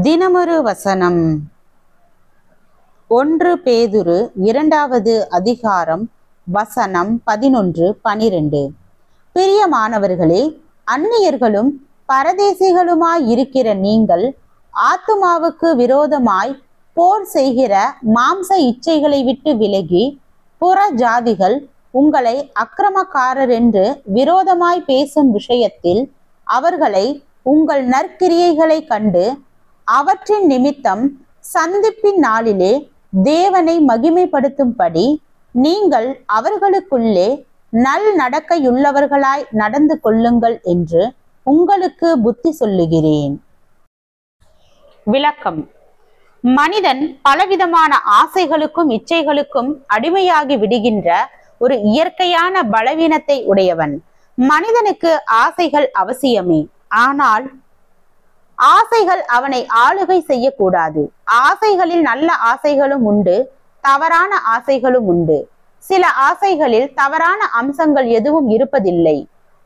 தினமொரு வசனம். 1 பேதுரு 2வது அதிகாரம் வசனம் 11, 12. பிரியமானவர்களே, அந்நியர்களும் பரதேசிகளுமாய் இருக்கிற நீங்கள் ஆத்துமாவுக்கு விரோதமாய் போர் செய்கிற மாம்ச இச்சைகளை விட்டு விலகி, புற ஜாதிகள் உங்களை அக்கிரமக்காரர் என்று விரோதமாய் பேசும் விஷயத்தில் அவர்களை உங்கள் நற்கிரியைகளை கண்டு அவற்றின் நிமித்தம் சந்திப்பின் நாளிலே தேவனை மகிமைப்படுத்தும்படி நீங்கள் அவர்களுக்குள்ளே நல் நடக்கையுள்ளவர்களாய் நடந்து கொள்ளுங்கள் என்று உங்களுக்கு புத்தி சொல்லுகிறேன். விளக்கம். மனிதன் பலவிதமான ஆசைகளுக்கும் இச்சைகளுக்கும் அடிமையாகி விடுகின்ற ஒரு இயற்கையான பலவீனத்தை உடையவன். மனிதனுக்கு ஆசைகள் அவசியமே, ஆனால் ஆசைகள் அவனை ஆளுகை செய்யக்கூடாது. ஆசைகளில் நல்ல ஆசைகளும் உண்டு, தவறான ஆசைகளும் உண்டு. சில ஆசைகளில் தவறான அம்சங்கள் எதுவும் இருப்பதில்லை.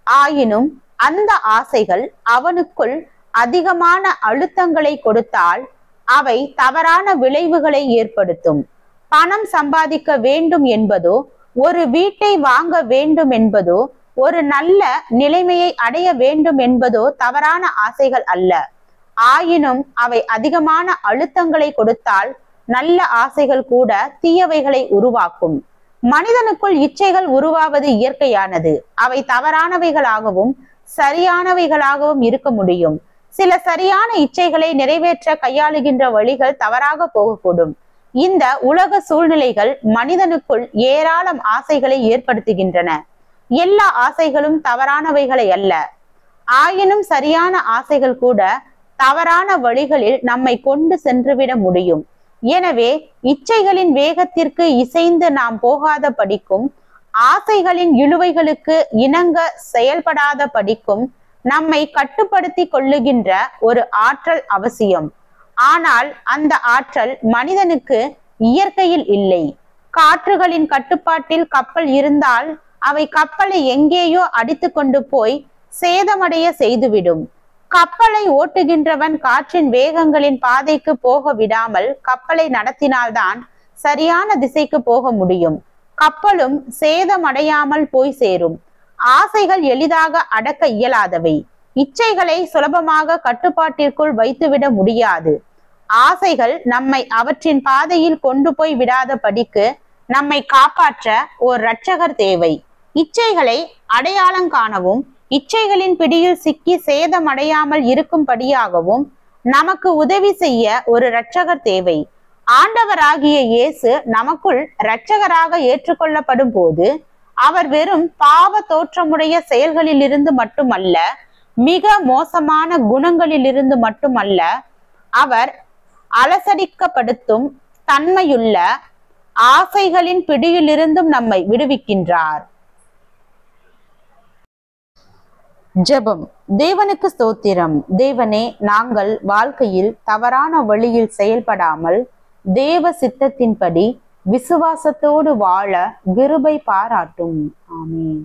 ஆயினும் அந்த ஆசைகள் அவனுக்குள் அதிகமான அழுத்தங்களை கொடுத்தால் அவை தவறான விளைவுகளை ஏற்படுத்தும். பணம் சம்பாதிக்க வேண்டும் என்பதோ, ஒரு வீட்டை வாங்க வேண்டும் என்பதோ, ஒரு நல்ல நிலைமையை அடைய வேண்டும் என்பதோ தவறான ஆசைகள் அல்ல. ஆயினும் அவை அதிகமான அழுத்தங்களை கொடுத்தால் நல்ல ஆசைகள் கூட தீயவைகளை உருவாக்கும். மனிதனுக்குள் இச்சைகள் உருவாவது இயற்கையானது. அவை தவறானவைகளாகவும் சரியானவைகளாகவும் இருக்க முடியும். சில சரியான இச்சைகளை நிறைவேற்ற கையாளுகின்ற வழிகள் தவறாக போகக்கூடும். இந்த உலக சூழ்நிலைகள் மனிதனுக்குள் ஏராளம் ஆசைகளை ஏற்படுத்துகின்றன. எல்லா ஆசைகளும் தவறானவைகளை அல்ல. ஆயினும் சரியான ஆசைகள் கூட தவறான வழிகளில் நம்மை கொண்டு சென்றுவிட முடியும். எனவே இச்சைகளின் வேகத்திற்கு இசைந்து நாம் போகாத படிக்கும், ஆசைகளின் இழுவைகளுக்கு இணங்க செயல்படாத படிக்கும் நம்மை கட்டுப்படுத்தி கொள்ளுகின்ற ஒரு ஆற்றல் அவசியம். ஆனால் அந்த ஆற்றல் மனிதனுக்கு இயற்கையில் இல்லை. காற்றுகளின் கட்டுப்பாட்டில் கப்பல் இருந்தால் அவை கப்பலை எங்கேயோ அடித்து கொண்டு போய் சேதமடைய செய்துவிடும். கப்பலை ஓட்டுகின்றவன் காற்றின் வேகங்களின் பாதைக்கு போக விடாமல் கப்பலை நடத்தினால்தான் சரியான திசைக்கு போக முடியும். கப்பலும் சேதமடையாமல் போய் சேரும். ஆசைகள் எளிதாக அடக்க இயலாதவை. இச்சைகளை சுலபமாக கட்டுப்பாட்டிற்குள் வைத்துவிட முடியாது. ஆசைகள் நம்மை அவற்றின் பாதையில் கொண்டு போய் விடாத படிக்கு நம்மை காப்பாற்ற ஓர் இரட்சகர் தேவை. இச்சைகளை அடையாளம் காணவும், இச்சைகளின் பிடியில் சிக்கி சேதமடையாமல் இருக்கும்படியாகவும் நமக்கு உதவி செய்ய ஒரு இரட்சகர் தேவை. ஆண்டவராகிய இயேசு நமக்குள் இரட்சகராக ஏற்றுக்கொள்ளப்படும் போது அவர் வெறும் பாவ தோற்றமுடைய செயல்களிலிருந்து மட்டுமல்ல, மிக மோசமான குணங்களிலிருந்து மட்டுமல்ல, அவர் அலசடிக்கப்படுத்தும் தன்மையுள்ள ஆசைகளின் பிடியிலிருந்தும் நம்மை விடுவிக்கின்றார். ஜெபம். தேவனுக்கு ஸ்தோத்திரம். தேவனே, நாங்கள் வாழ்க்கையில் தவறான வழியில் செயல்படாமல் தேவ சித்தத்தின்படி விசுவாசத்தோடு வாழ கிருபை பாராட்டும். ஆமென்.